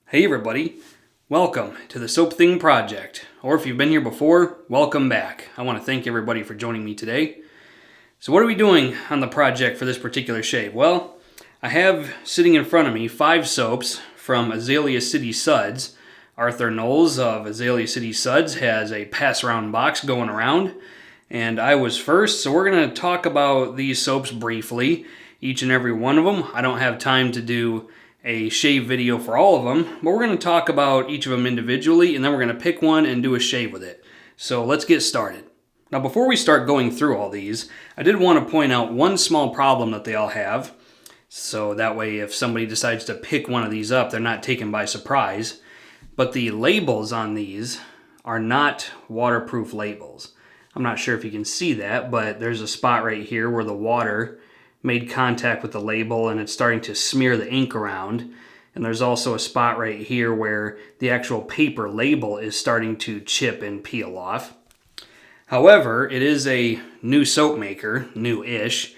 Hey everybody, welcome to the Soap Thing Project, or if you've been here before, welcome back. I want to thank everybody for joining me today. So what are we doing on the project for this particular shave? Well, I have sitting in front of me 5 soaps from Azalea City Suds. Arthur Knowles of Azalea City Suds has a pass-around box going around, and I was first, so we're going to talk about these soaps briefly, each and every one of them. I don't have time to do a shave video for all of them, but we're going to talk about each of them individually, and then we're going to pick one and do a shave with it. So let's get started. Now before we start going through all these, I did want to point out one small problem that they all have, so that way if somebody decides to pick one of these up, they're not taken by surprise. But the labels on these are not waterproof labels. I'm not sure if you can see that, but there's a spot right here where the water made contact with the label and it's starting to smear the ink around. And there's also a spot right here where the actual paper label is starting to chip and peel off. However, it is a new soap maker, new-ish,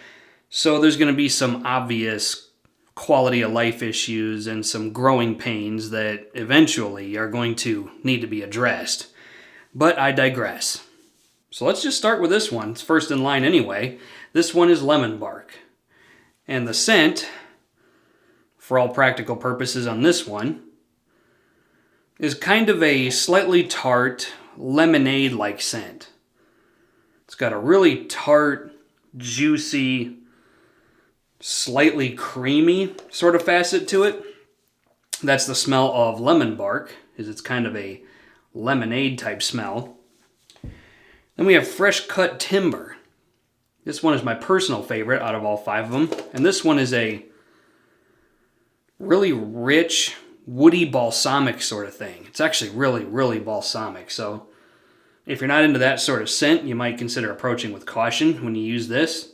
so there's going to be some obvious quality of life issues and some growing pains that eventually are going to need to be addressed. But I digress. So let's just start with this one. It's first in line anyway. This one is lemon bark. And the scent, for all practical purposes on this one, is kind of a slightly tart, lemonade-like scent. It's got a really tart, juicy, slightly creamy sort of facet to it. That's the smell of lemon bark, is it's kind of a lemonade type smell. Then we have fresh cut timber. This one is my personal favorite out of all 5 of them. And this one is a really rich, woody, balsamic sort of thing. It's actually really, really balsamic. So if you're not into that sort of scent, you might consider approaching with caution when you use this.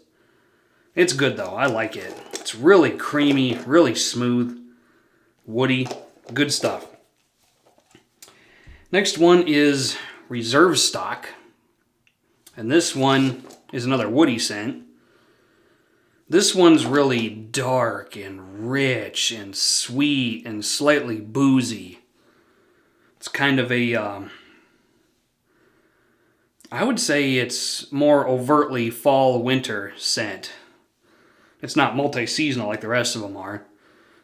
It's good though. I like it. It's really creamy, really smooth, woody, good stuff. Next one is Reserve Stock. And this one is another woody scent. This one's really dark and rich and sweet and slightly boozy. It's kind of a, I would say it's more overtly fall-winter scent. It's not multi-seasonal like the rest of them are.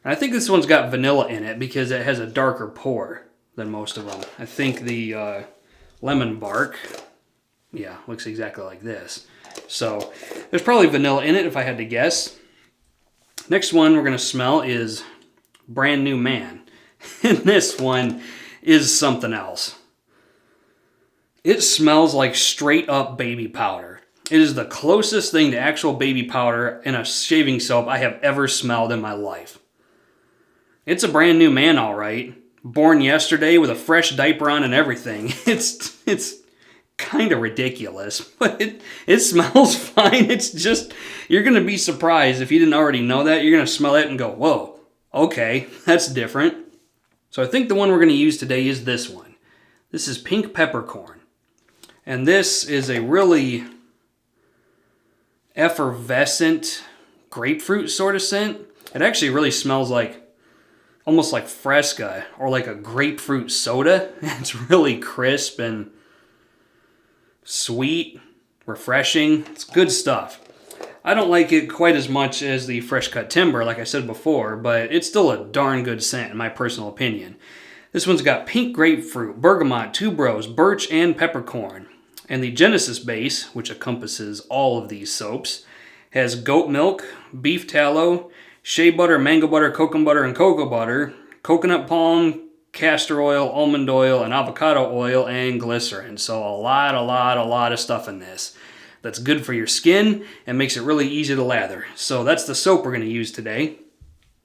And I think this one's got vanilla in it because it has a darker pour than most of them. I think the lemon bark, yeah, looks exactly like this. So there's probably vanilla in it if I had to guess. Next one we're going to smell is Brand New Man. And this one is something else. It smells like straight up baby powder. It is the closest thing to actual baby powder in a shaving soap I have ever smelled in my life. It's a brand new man, all right. Born yesterday with a fresh diaper on and everything. It's kind of ridiculous, but it smells fine. It's just, you're going to be surprised if you didn't already know that. You're going to smell it and go, whoa, okay, that's different. So I think the one we're going to use today is this one. This is Pink Peppercorn. And this is a really effervescent grapefruit sort of scent. It actually really smells like, almost like Fresca or like a grapefruit soda. It's really crisp and sweet, refreshing. It's good stuff. I don't like it quite as much as the fresh cut timber, like I said before, but it's still a darn good scent in my personal opinion. This one's got pink grapefruit, bergamot, tuberose, birch, and peppercorn. And the Genesis base, which encompasses all of these soaps, has goat milk, beef tallow, shea butter, mango butter, coconut and cocoa butter, coconut palm, castor oil, almond oil, and avocado oil, and glycerin. So a lot of stuff in this that's good for your skin and makes it really easy to lather. So that's the soap we're going to use today.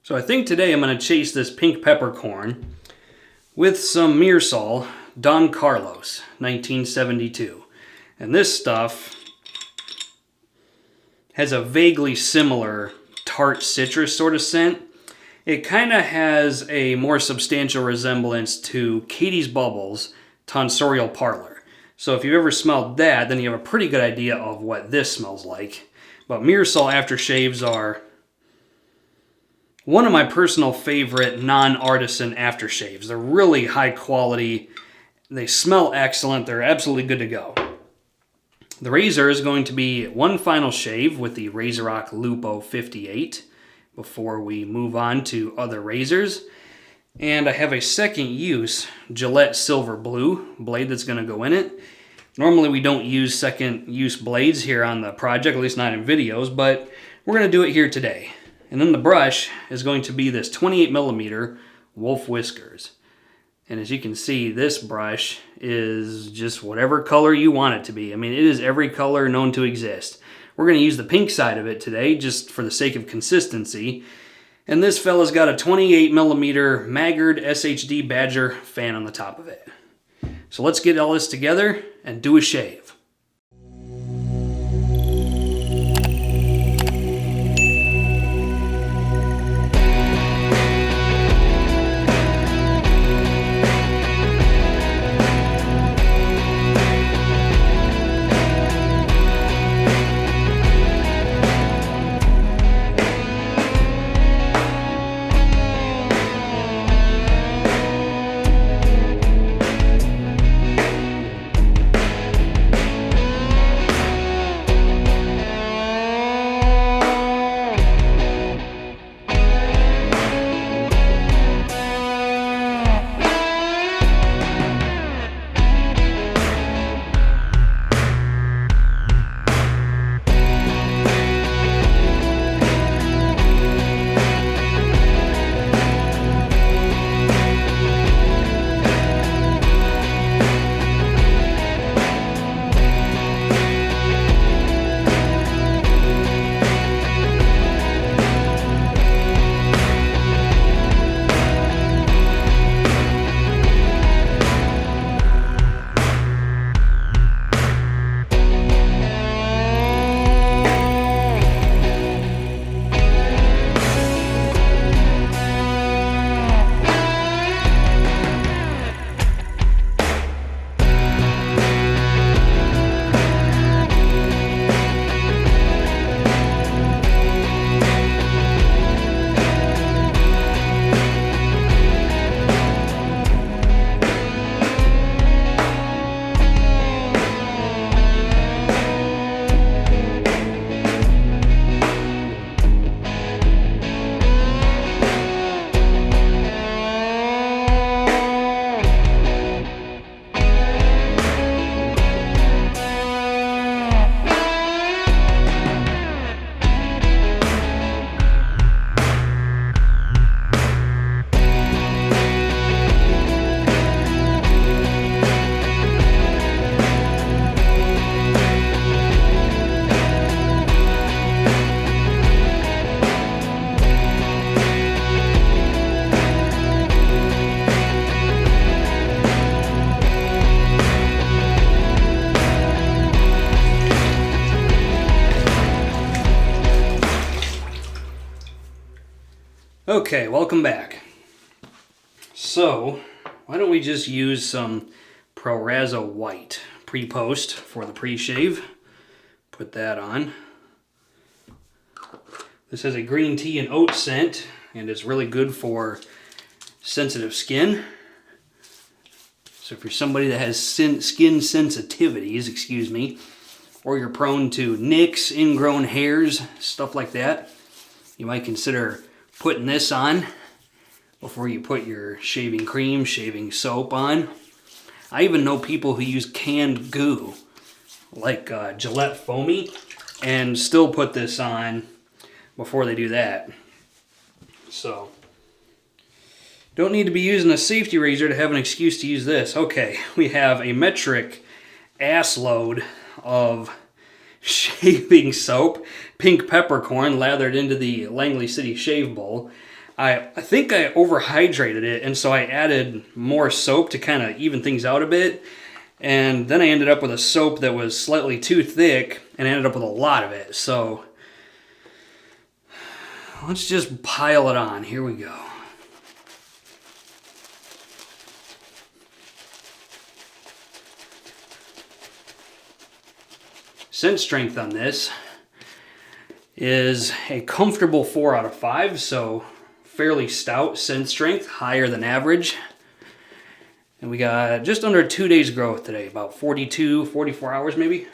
So I think today I'm going to chase this Pink Peppercorn with some Myrsol Don Carlos, 1972. And this stuff has a vaguely similar tart citrus sort of scent. It kind of has a more substantial resemblance to Katie's Bubbles Tonsorial Parlor. So if you've ever smelled that, then you have a pretty good idea of what this smells like. But Myrsol aftershaves are one of my personal favorite non-artisan aftershaves. They're really high quality. They smell excellent. They're absolutely good to go. The razor is going to be one final shave with the RazoRock Lupo 58 before we move on to other razors. And I have a second use Gillette Silver Blue blade that's going to go in it. Normally we don't use second use blades here on the project, at least not in videos, but we're going to do it here today. And then the brush is going to be this 28mm Wolf Whiskers. And as you can see, this brush is just whatever color you want it to be. I mean, it is every color known to exist. We're going to use the pink side of it today, just for the sake of consistency. And this fella's got a 28mm Maggard SHD Badger fan on the top of it. So let's get all this together and do a shave. Okay, welcome back. So, why don't we just use some Pereira White pre-post for the pre-shave. Put that on. This has a green tea and oat scent, and it's really good for sensitive skin. So if you're somebody that has skin sensitivities, excuse me, or you're prone to nicks, ingrown hairs, stuff like that, you might consider putting this on before you put your shaving cream, shaving soap on. I even know people who use canned goo, like Gillette Foamy, and still put this on before they do that. So, don't need to be using a safety razor to have an excuse to use this. Okay, we have a metric ass load of shaving soap, pink peppercorn lathered into the Langley City Shave Bowl. I think I overhydrated it, and so I added more soap to kind of even things out a bit. And then I ended up with a soap that was slightly too thick, and I ended up with a lot of it. So let's just pile it on. Here we go. Scent strength on this is a comfortable 4 out of 5, so fairly stout scent strength, higher than average. And we got just under 2 days growth today, about 42, 44 hours maybe.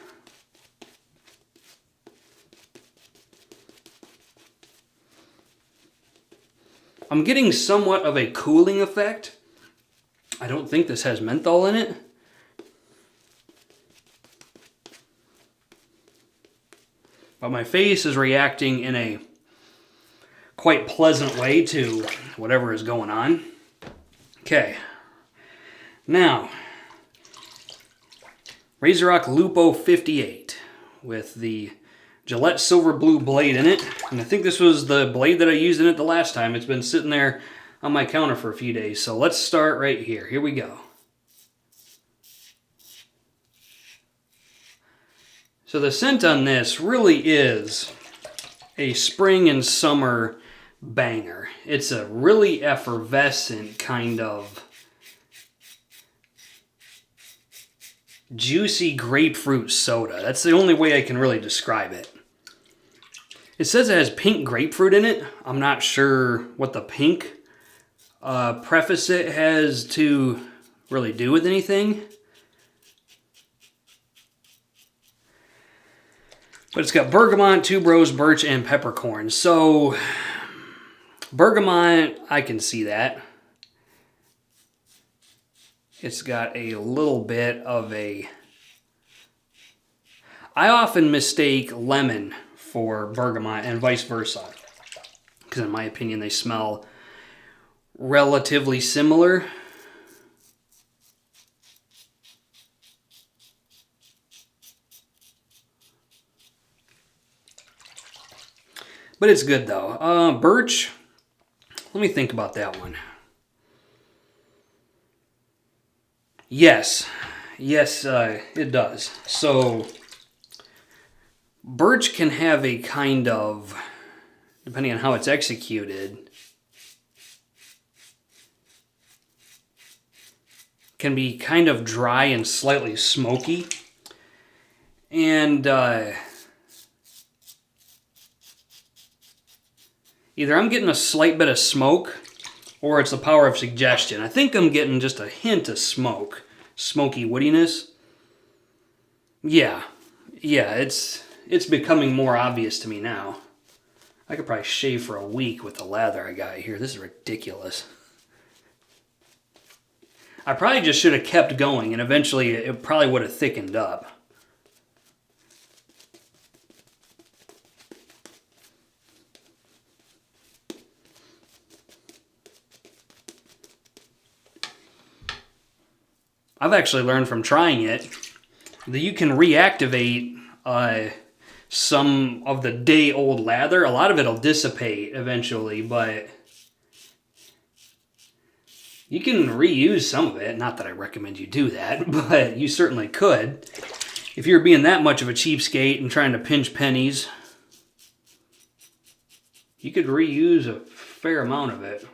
I'm getting somewhat of a cooling effect. I don't think this has menthol in it. But my face is reacting in a quite pleasant way to whatever is going on. Okay. Now, RazoRock Lupo 58 with the Gillette Silver Blue blade in it. And I think this was the blade that I used in it the last time. It's been sitting there on my counter for a few days. So let's start right here. Here we go. So the scent on this really is a spring and summer banger. It's a really effervescent kind of juicy grapefruit soda. That's the only way I can really describe it. It says it has pink grapefruit in it. I'm not sure what the pink preface it has to really do with anything. But it's got bergamot, tuberose, birch, and peppercorn. So bergamot, I can see that. It's got a little bit of a... I often mistake lemon for bergamot and vice versa. Because in my opinion, they smell relatively similar. But it's good though. Birch, let me think about that one. Yes, it does. So, birch can have a kind of, depending on how it's executed, can be kind of dry and slightly smoky. And either I'm getting a slight bit of smoke, or it's the power of suggestion. I think I'm getting just a hint of smoke. Smoky woodiness. Yeah, it's becoming more obvious to me now. I could probably shave for a week with the lather I got here. This is ridiculous. I probably just should have kept going, and eventually it probably would have thickened up. I've actually learned from trying it that you can reactivate some of the day-old lather. A lot of it will dissipate eventually, but you can reuse some of it. Not that I recommend you do that, but you certainly could. If you're being that much of a cheapskate and trying to pinch pennies, you could reuse a fair amount of it.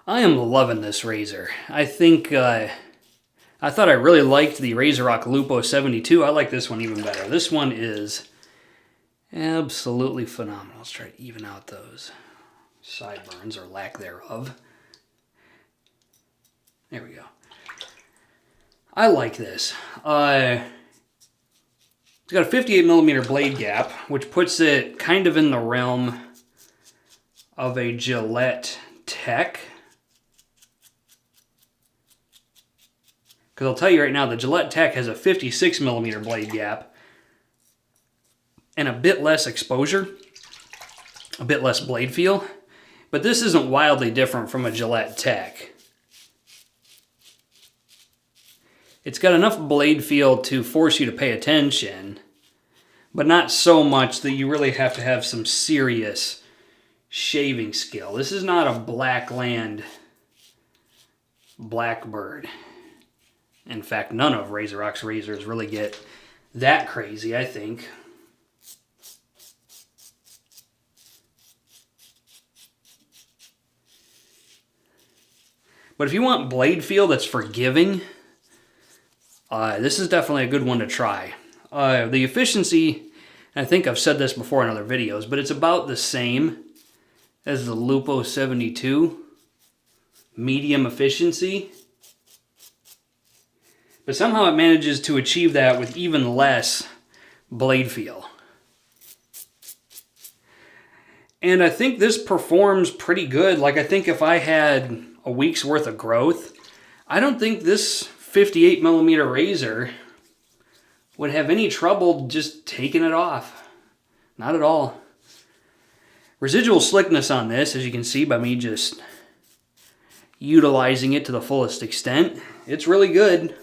I am loving this razor. I think, I thought I really liked the RazoRock Lupo 72. I like this one even better. This one is absolutely phenomenal. Let's try to even out those sideburns or lack thereof. There we go. I like this. It's got a 58mm blade gap, which puts it kind of in the realm of a Gillette Tech. Because I'll tell you right now, the Gillette Tech has a 56mm blade gap and a bit less exposure, a bit less blade feel. But this isn't wildly different from a Gillette Tech. It's got enough blade feel to force you to pay attention, but not so much that you really have to have some serious shaving skill. This is not a Blackland Blackbird. In fact, none of RazoRock's razors really get that crazy, I think. But if you want blade feel that's forgiving, this is definitely a good one to try. The efficiency, and I think I've said this before in other videos, but it's about the same as the Lupo 72. Medium efficiency. But somehow it manages to achieve that with even less blade feel. And I think this performs pretty good. Like, I think if I had a week's worth of growth, I don't think this 58mm razor would have any trouble just taking it off. Not at all. Residual slickness on this, as you can see by me just utilizing it to the fullest extent, it's really good.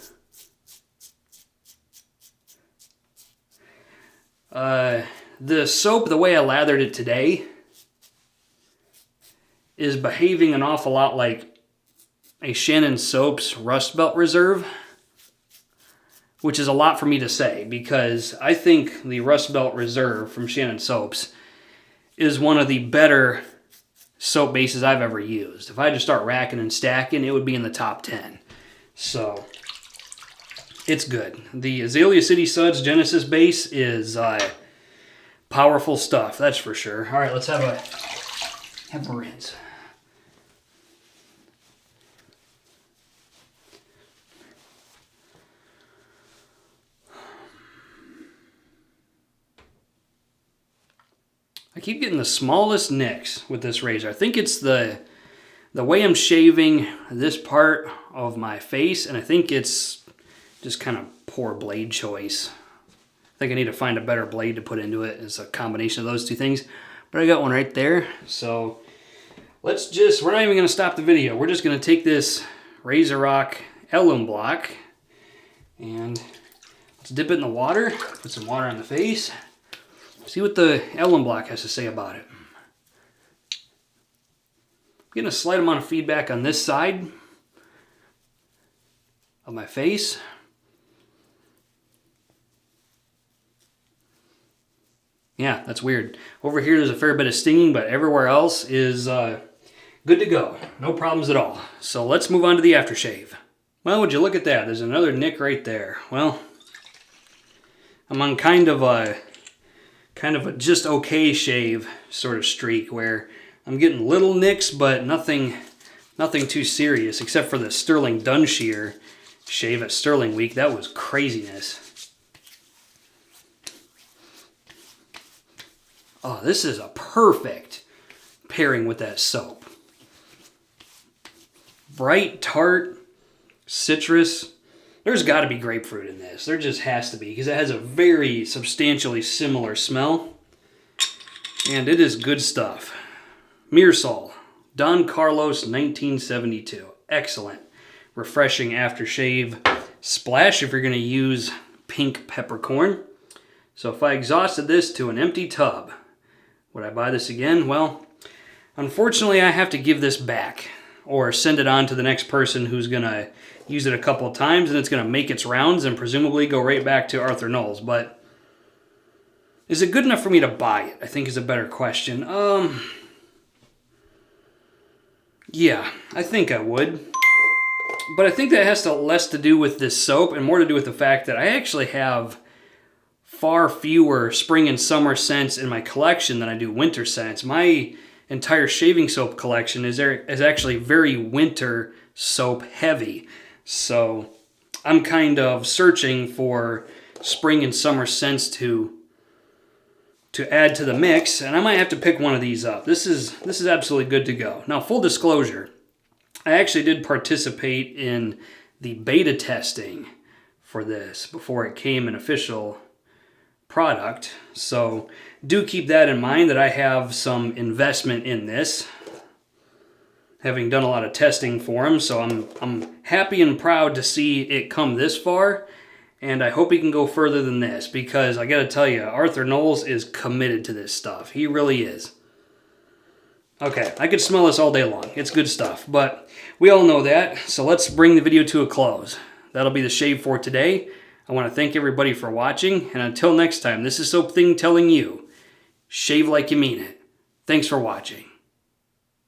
The soap, the way I lathered it today, is behaving an awful lot like a Shannon Soaps Rust Belt Reserve, which is a lot for me to say because I think the Rust Belt Reserve from Shannon Soaps is one of the better soap bases I've ever used. If I had to start racking and stacking, it would be in the top 10. So, it's good. The Azalea City Suds Genesis base is powerful stuff, that's for sure. All right, let's have a rinse. I keep getting the smallest nicks with this razor. I think it's the way I'm shaving this part of my face, and I think it's just kind of poor blade choice. I think I need to find a better blade to put into it. It's a combination of those two things. But I got one right there. So we're not even going to stop the video. We're just going to take this RazoRock Alum block and let's dip it in the water. Put some water on the face. See what the alum block has to say about it. I'm getting a slight amount of feedback on this side of my face. Yeah, that's weird. Over here there's a fair bit of stinging, but everywhere else is good to go. No problems at all. So let's move on to the aftershave. Well, would you look at that? There's another nick right there. Well, I'm on kind of a just okay shave sort of streak where I'm getting little nicks, but nothing too serious, except for the Sterling Dunshear shave at Sterling Week. That was craziness. Oh, this is a perfect pairing with that soap. Bright, tart, citrus. There's got to be grapefruit in this. There just has to be, because it has a very substantially similar smell. And it is good stuff. Myrsol Don Carlos 1972. Excellent. Refreshing aftershave splash if you're going to use pink peppercorn. So if I exhausted this to an empty tub, would I buy this again? Well, unfortunately I have to give this back or send it on to the next person who's going to use it a couple of times and it's going to make its rounds and presumably go right back to Arthur Knowles. But is it good enough for me to buy it? I think is a better question. Yeah, I think I would. But I think that has less to do with this soap and more to do with the fact that I actually have far fewer spring and summer scents in my collection than I do winter scents. My entire shaving soap collection is actually very winter soap heavy. So I'm kind of searching for spring and summer scents to add to the mix, and I might have to pick one of these up. This is absolutely good to go. Now, full disclosure, I actually did participate in the beta testing for this before it came an official product. So do keep that in mind, that I have some investment in this, having done a lot of testing for him. So I'm happy and proud to see it come this far, and I hope he can go further than this, because I gotta tell you, Arthur Knowles is committed to this stuff. He really is. Okay, I could smell this all day long. It's good stuff, but we all know that, so let's bring the video to a close. That'll be the shave for today. I want to thank everybody for watching, and until next time, this is Soap Thing telling you, shave like you mean it. Thanks for watching.